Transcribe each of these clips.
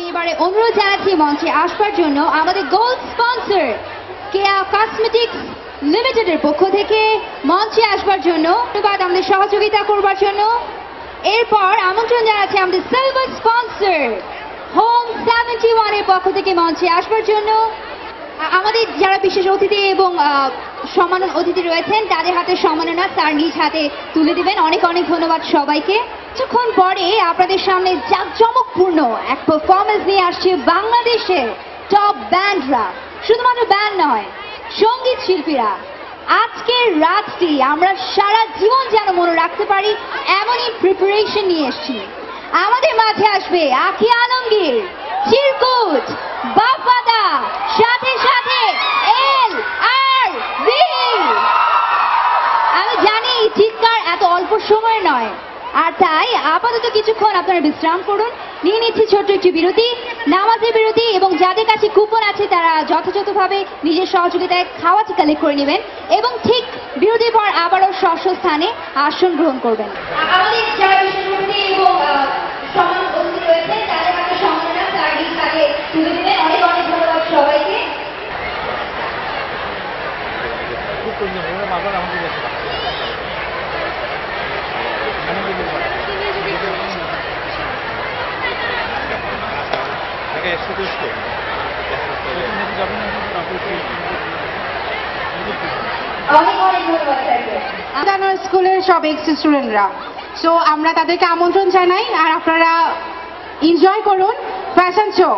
এবারে অনুরোধ জানাচ্ছি মঞ্চে আসবার জন্য আমাদের গোল্ড স্পন্সর কেয়া কসমেটিক্স লিমিটেডের পক্ষ থেকে মঞ্চে আসবার জন্য, ধন্যবাদ আমাদের সহযোগিতা করবার জন্য। এরপর আমন্ত্রণ জানাচ্ছি আমাদের সিলভার স্পন্সর হোম 71 এর পক্ষ থেকে মঞ্চে আসবার জন্য। আমাদের যারা বিশেষ অতিথি এবং সম্মাননা অতিথি রয়েছেন তাদের হাতে সম্মাননা তার নিজ হাতে তুলে দিবেন। অনেক অনেক ধন্যবাদ সবাইকে। কিছুক্ষণ পরে আপনাদের সামনে জাঁকজমকপূর্ণ এক পারফরমেন্স নিয়ে আসছে বাংলাদেশের টপ ব্যান্ডরা, শুধুমাত্র ব্যান্ড নয়, সঙ্গীত শিল্পীরা। আজকের রাতটি আমরা সারা জীবন যেন মনে রাখতে পারি এমনই প্রিপারেশন নিয়ে এসেছি। আমাদের মাঝে আসবে আখি আলমগীর, চিরকুট, বাপ্পাদা, সাথে সাথে এল আর বি। আমি জানি চিৎকার এত অল্প সময় নয়, আর তাই আপাতত কিছুক্ষণ আপনারা বিশ্রাম করুন। নিয়ে নিচ্ছি ছোট্ট একটি বিরতি, নামাজের বিরতি, এবং যাদের কাছে কুপন আছে তারা যথাযথভাবে নিজের সহযোগিতায় খাওয়াটি কালেক্ট করে নেবেন এবং ঠিক বিরতির পর আবারও ষষ্ঠ স্থানে আসন গ্রহণ করবেন। আমাদের যারা বিশেষ অতিথি এবং সম্মানিত অতিথি রয়েছেন তাদের হাতে সম্মাননা তার নিজ হাতে তুলে দেবেন। অনেক অনেক ধন্যবাদ সবাইকে। স্কুলের সব এক্স স্টুডেন্টরা, সো আমরা তাদেরকে আমন্ত্রণ জানাই, আর আপনারা এনজয় করুন ফ্যাশন শো।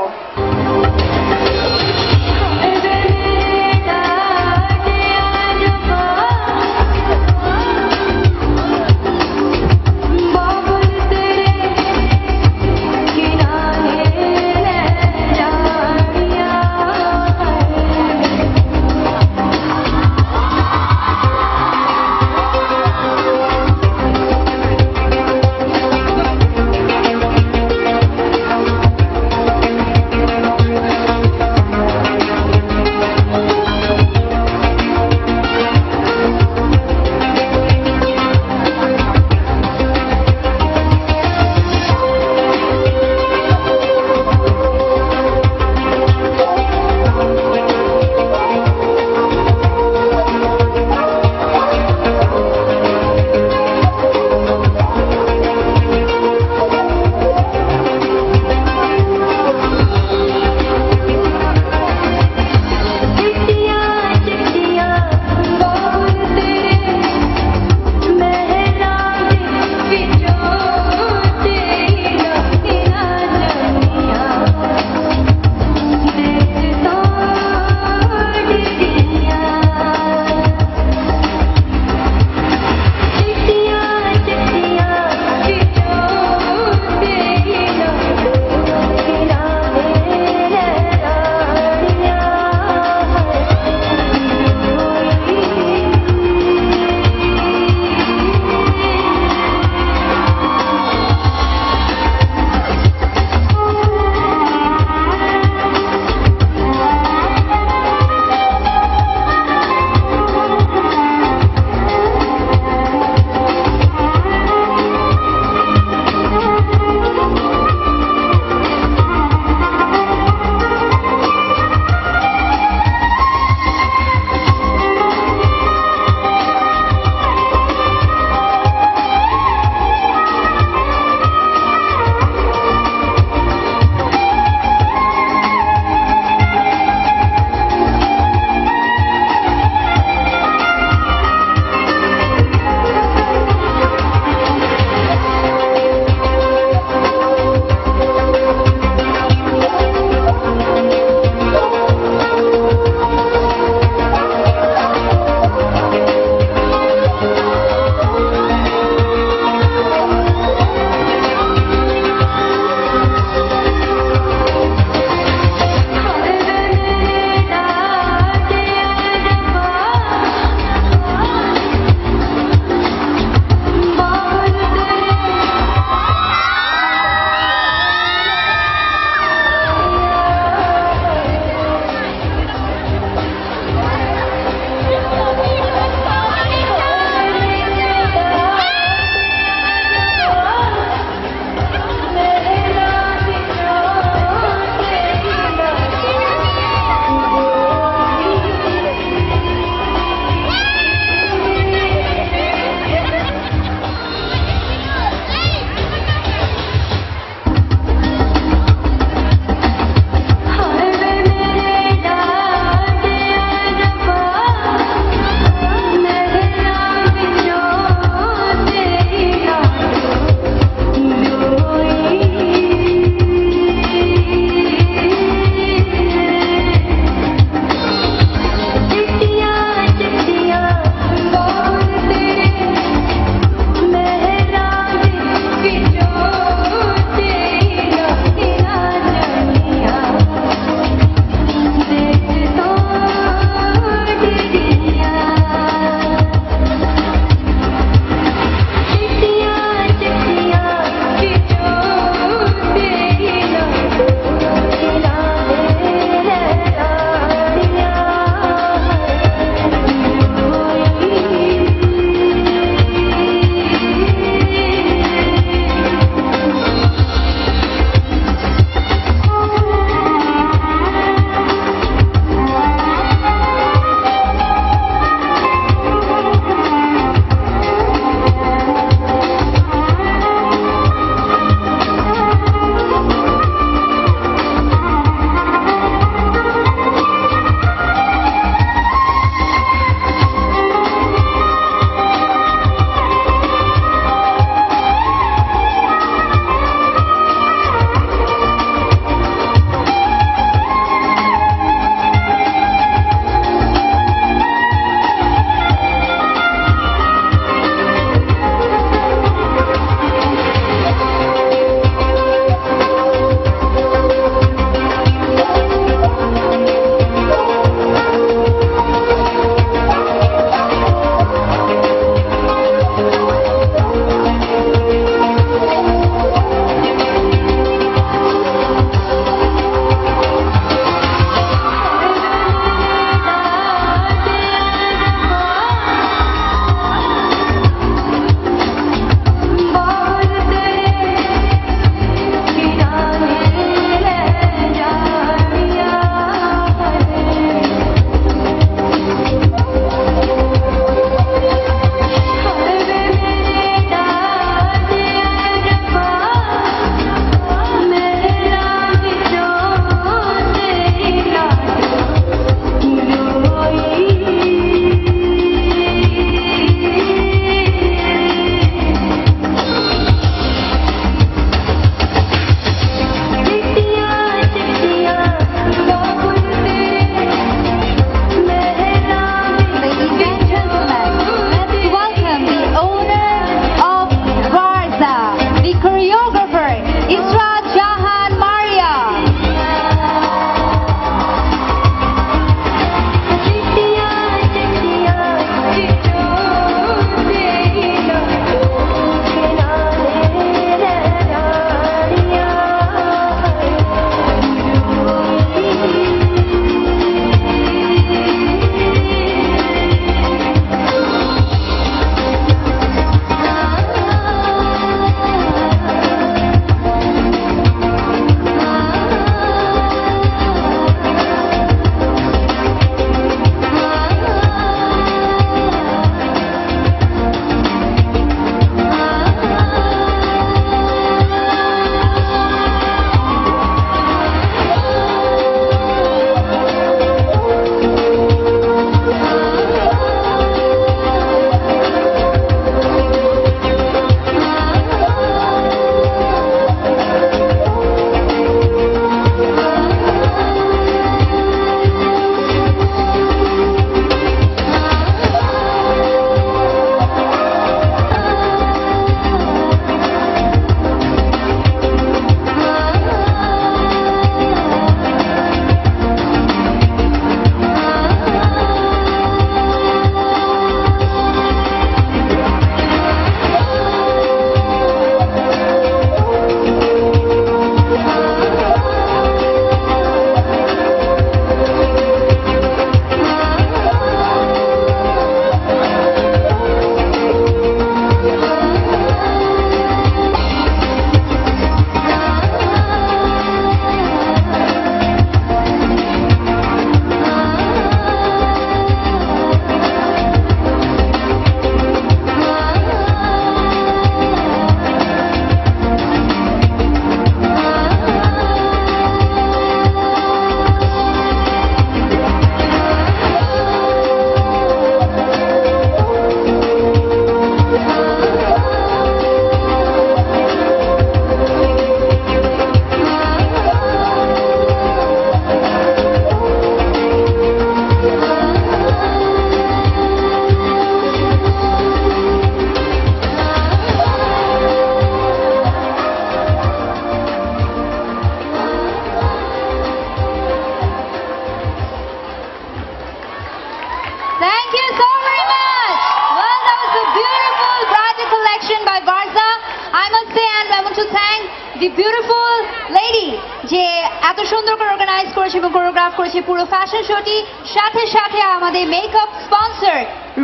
এত সুন্দর করে অর্গানাইজ করেছে এবং কোরিওগ্রাফ করেছে পুরো ফ্যাশন শোটি, সাথে সাথে আমাদের মেকআপ স্পন্সর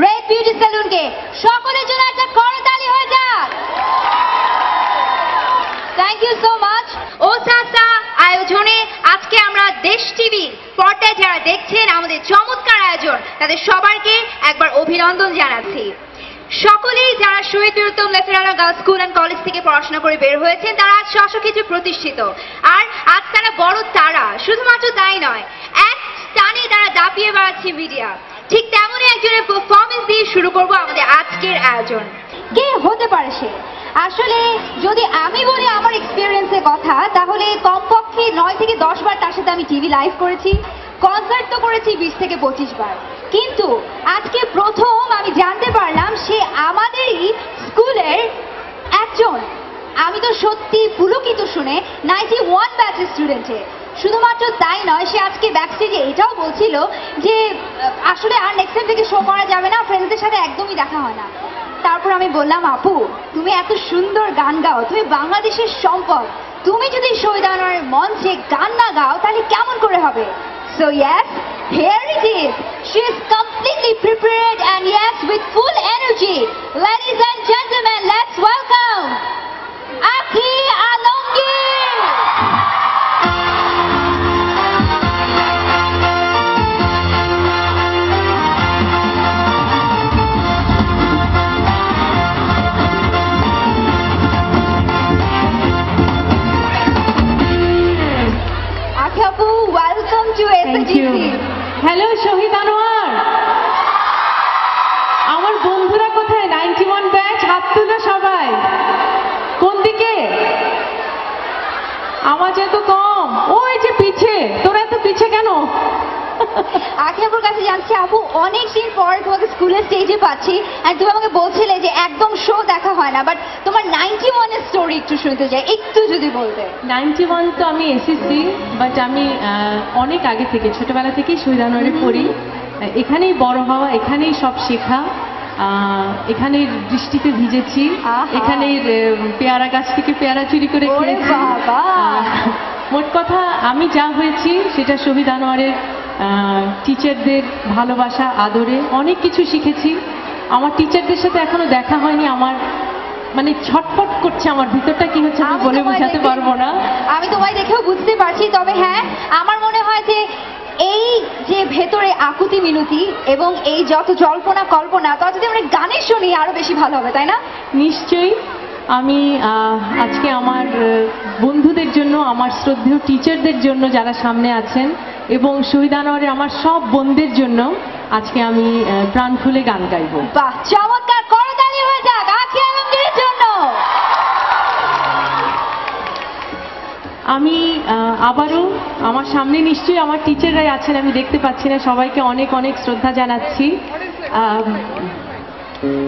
রেড বিউটি সেলুনকে সকলের জন্য একটা করতালি হয়ে যাক। Thank you so much. ওসাসা আয়োজনে আজকে আমরা দেশ টিভির পর্দায় যারা দেখছেন আমাদের চমৎকার আয়োজন, তাদের সবাইকে একবার অভিনন্দন জানাচ্ছি। সকলেই যারা Shaheed Birottam lieutenant girls school and college থেকে পড়াশোনা করে বের হয়েছেন তারা আজ শাসকক্ষেত্রে প্রতিষ্ঠিত, আর আজ তারা বড় তারা। শুধুমাত্র তাই নয়, এক স্থানে তারা দাপিয়ে বেড়াচ্ছে মিডিয়া। ঠিক তেমনই একজনের পারফরমেন্স দিয়ে শুরু করব আমাদের আজকের আয়োজন। কে হতে পারে সে? আসলে যদি আমি বলি আমার এক্সপিরিয়েন্সের কথা, তাহলে কমপক্ষে 9 থেকে 10 বার তার সাথে আমি টিভি লাইভ করেছি, কনসার্ট তো করেছি 20 থেকে 25 বার। কিন্তু আজকে প্রথম আমি জানতে পারলাম সে আমাদেরই স্কুলের একজন। আমি তো সত্যি পুলকিত শুনে 91 ব্যাচের স্টুডেন্টে। শুধুমাত্র তাই নয়, সে আজকে ব্যাকস্টেজে এটাও বলছিল যে আসলে আর নেক্সট টাইম থেকে শো করা যাবে না, ফ্রেন্ডসদের সাথে একদমই দেখা হয় না। তারপর আমি বললাম, আপু তুমি এত সুন্দর গান গাও, তুমি বাংলাদেশের সম্পদ, তুমি যদি শহীদ আনোয়ারের মঞ্চে গান না গাও তাহলে কেমন করে হবে? So yes, here it is. She is completely prepared and yes, with full energy. Ladies and gentlemen, let's welcome Akhi Alamgir. Akhi Apu, welcome to SAGC. Hello Shaheed Anwar, আমার বন্ধুরা কোথায়? 91 ব্যাচ, হাত তুলো সবাই। কোন দিকে? আওয়াজ এত কম। ওই যে পিছে, তোরা এত পিছে কেন? আখি আপুর কাছে জানছি, আপু অনেকদিন পর তোমাকে স্কুলের স্টেজে পাচ্ছি, আর তুমি আমাকে বলছিলে যে একদম শো দেখা হয় না, বাট তোমার 91 এর স্টোরি একটু শুনতে চাই, একটু যদি বলতে। 91 তো আমি এসেছি, বাট আমি অনেক আগে থেকে, ছোটবেলা থেকেই শহীদ আনোয়ারে পড়ি। এখানেই বড় হওয়া, এখানেই সব শেখা, এখানে বৃষ্টিতে ভিজেছি, এখানে পেয়ারা গাছ থেকে পেয়ারা চুরি করে খেয়েছি। মোট কথা আমি যা হয়েছি সেটা শহীদ আনোয়ারের টিচারদের ভালোবাসা, আদরে অনেক কিছু শিখেছি। আমার টিচারদের সাথে এখনো দেখা হয়নি, আমার মানে ছটফট করছে, আমার ভিতরটা কি হচ্ছে আমি বলে বোঝাতে পারবো না। আমি তোমায় দেখেও বুঝতে পারছি, তবে হ্যাঁ আমার মনে হয় যে এই যে ভেতরে আকুতি মিনতি এবং এই যত জল্পনা কল্পনা, তা যদি আমরা গানে শুনি আরো বেশি ভালো হবে, তাই না? নিশ্চয়ই। আমি আজকে আমার বন্ধুদের জন্য, আমার শ্রদ্ধেয় টিচারদের জন্য যারা সামনে আছেন, এবং শহীদ আনোয়ারের আমার সব বোনদের জন্য আজকে আমি প্রাণ খুলে গান গাইব। বাহ, চমৎকার, করতালি হয়ে যাক আখি আলমগীরের জন্য। আমি আবারও আমার সামনে নিশ্চয়ই আমার টিচাররাই আছেন, আমি দেখতে পাচ্ছি না, সবাইকে অনেক অনেক শ্রদ্ধা জানাচ্ছি।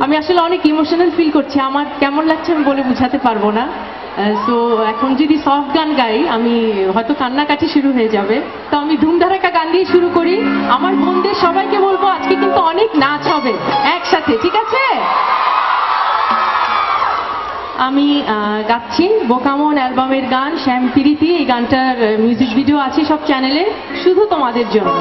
আমি আসলে অনেক ইমোশনাল ফিল করছি, আমার কেমন লাগছে আমি বলে বোঝাতে পারবো না। সো এখন যদি সফট গান গাই আমি হয়তো কান্নাকাটি শুরু হয়ে যাবে, তো আমি ধুমধারাক্কা গান দিয়ে শুরু করি। আমার বোনদের সবাইকে বলবো আজকে কিন্তু অনেক নাচ হবে একসাথে, ঠিক আছে? আমি গাচ্ছি বোকামন অ্যালবামের গান শ্যাম প্রীতি। এই গানটার মিউজিক ভিডিও আছে সব চ্যানেলে, শুধু তোমাদের জন্য।